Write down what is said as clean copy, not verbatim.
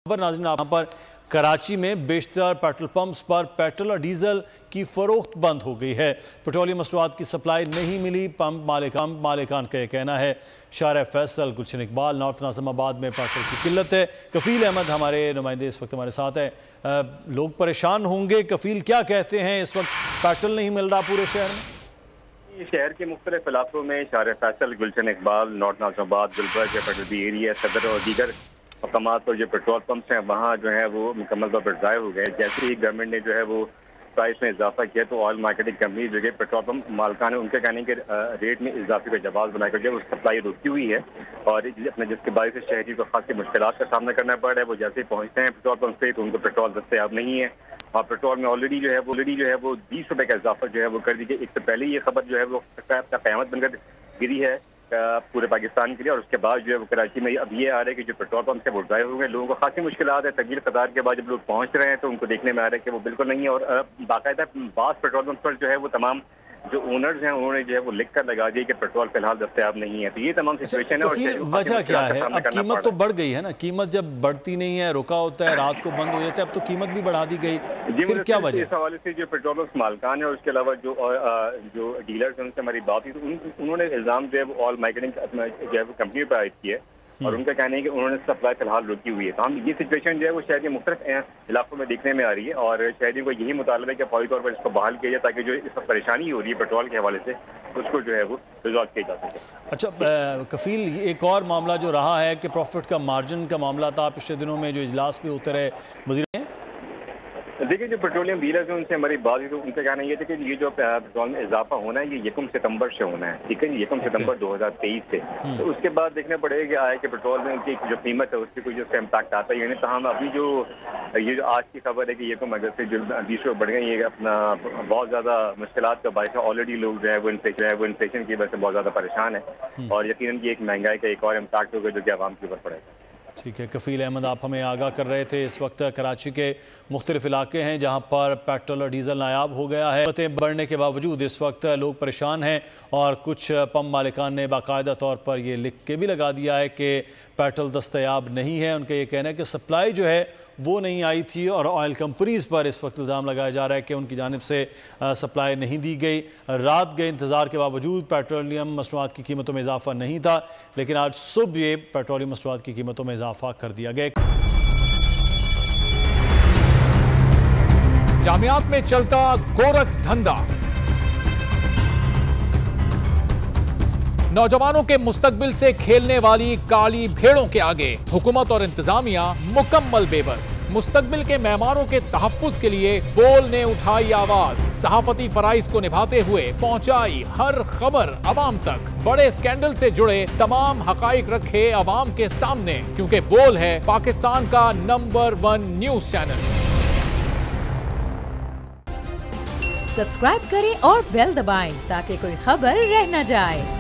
नाज़रीन, यहाँ पर कराची में बेशतर पेट्रोल पंप्स पर पेट्रोल और डीजल की फरोख्त बंद हो गई है। पेट्रोलियम मसनूआत की सप्लाई नहीं मिली। पंप मालिकान का यह कहना है। शार फैसल, गुलशन इकबाल, नॉर्थ नाज़िमाबाद में पेट्रोल की किल्लत है। कफील अहमद हमारे नुमाइंदे इस वक्त हमारे साथ हैं। लोग परेशान होंगे। कफील, क्या कहते हैं? इस वक्त पेट्रोल नहीं मिल रहा पूरे शहर में। शहर के मुख्तलिफ इलाकों में Shahrah Faisal, Gulshan Iqbal, north Nazimabad, Gulberg, petrol area, Saddar और दीगर मकामात पर जो पेट्रोल पंप्स हैं वहाँ जो है वो मुकम्मल तौर पर ड्राई हो गए। जैसे ही गवर्नमेंट ने जो है वो प्राइस में इजाफा किया तो ऑयल मार्केटिंग कंपनी जो है पेट्रोल पंप मालिकान है उनके कहने के रेट में इजाफे का जवाब बनाकर जो है सप्लाई रुकी हुई है और अपने जिसके बायस से शहरी को खासी मुश्किलात का सामना करना पड़ रहा है। वो जैसे ही पहुँचते हैं पेट्रोल पंप से तो उनको पेट्रोल दस्तयाब नहीं है और पेट्रोल में ऑलरेडी जो है वो 20 रुपये का इजाफा जो है वो कर दी गई। इससे पहले ये खबर जो है वो क़यामत बनकर गिरी है पूरे पाकिस्तान के लिए और उसके बाद जो है वो कराची में अब ये आ रहा है कि जो पेट्रोल पंप से वो ड्राइव हो गए। लोगों को खासी मुश्किलात है। तवील कतार के बाद जब लोग पहुंच रहे हैं तो उनको देखने में आ रहा है कि वो बिल्कुल नहीं है और बाकायदा बास पेट्रोल पंप पर जो है वो तमाम जो ओनर्स हैं उन्होंने जो है वो लिख कर लगा दिया कि पेट्रोल फिलहाल दस्तयाब नहीं है। तो ये तमाम सिचुएशन है। और वजह क्या है? अब कीमत तो बढ़ गई है ना। कीमत जब बढ़ती नहीं है, रुका होता है, रात को बंद हो जाता है, अब तो कीमत भी बढ़ा दी गई। फिर क्या वजह? इस हवाले से जो पेट्रोल पंप मालिकान है और उसके अलावा जो डीलर्स हैं उनसे हमारी बात हुई तो उन्होंने इल्जाम जो है वो ऑयल मार्केटिंग जो है वो कंपनी पर आयद किया है और उनका कहना है कि उन्होंने सप्लाई फिलहाल रुकी हुई है। तो हम ये सिचुएशन जो है वो शहर के मुख्तलिफ इलाकों में देखने में आ रही है और शहरियों को यही मुतालबा है कि फौरी तौर पर इसको बहाल किया जाए ताकि जो इस परेशानी हो रही है पेट्रोल के हवाले से उसको जो है वो रिजॉल्व किया जा सके। अच्छा कफील, एक और मामला जो रहा है कि प्रॉफिट का मार्जिन का मामला था पिछले दिनों में जो इजलास में उतरे वज़ीर। देखिए, जो पेट्रोलियम डीलर्स हैं उनसे हमारी बात हुई तो उनका कहना ये था कि ये जो पेट्रोल में इजाफा होना है ये 1 सितंबर से होना है। ठीक है, 1 सितंबर 2023 से। तो उसके बाद देखना पड़ेगा कि पेट्रोल में उनकी जो कीमत है उसकी कोई जो इम्पैक्ट आता है। तो हम अभी जो ये जो आज की खबर है कि 1 अगस्त से जो 20 रुपये बढ़ गए, ये अपना बहुत ज़्यादा मुश्किलात का बायस है। ऑलरेडी लोग जो है वो इन्फ्लेशन की वजह से बहुत ज़्यादा परेशान है और यकीनन की एक महंगाई का एक और इम्पैक्ट होगा जो कि आवाम के ऊपर पड़ेगा। ठीक है, कफील अहमद आप हमें आगाह कर रहे थे। इस वक्त कराची के मुख्तलिफ इलाके हैं जहाँ पर पेट्रोल और डीजल नायाब हो गया है। कीमतें बढ़ने के बावजूद इस वक्त लोग परेशान हैं और कुछ पंप मालिकान ने बाकायदा तौर पर यह लिख के भी लगा दिया है कि पेट्रोल दस्तयाब नहीं है। उनका ये कहना है कि सप्लाई जो है वो नहीं आई थी और ऑयल कंपनीज़ पर इस वक्त इल्ज़ाम लगाया जा रहा है कि उनकी जानिब से सप्लाई नहीं दी गई। रात गए इंतज़ार के बावजूद पेट्रोलियम मसनूआत की कीमतों में इजाफा नहीं था, लेकिन आज सुबह ये पेट्रोलियम मसनूआत की कीमतों में इजाफा कर दिया गया। जामियात में चलता गोरख धंधा, नौजवानों के मुस्तकबिल से खेलने वाली काली भेड़ों के आगे हुकूमत और इंतजामिया मुकम्मल बेबस। मुस्तकबिल के मेहमानों के तहफ्फुज के लिए बोल ने उठाई आवाज, सहाफती फराइज को निभाते हुए पहुंचाई हर खबर अवाम तक, बड़े स्कैंडल से जुड़े तमाम हकाइक रखे अवाम के सामने, क्योंकि बोल है पाकिस्तान का नंबर 1 न्यूज चैनल। सब्सक्राइब करें और बेल दबाएं ताकि कोई खबर रह न जाए।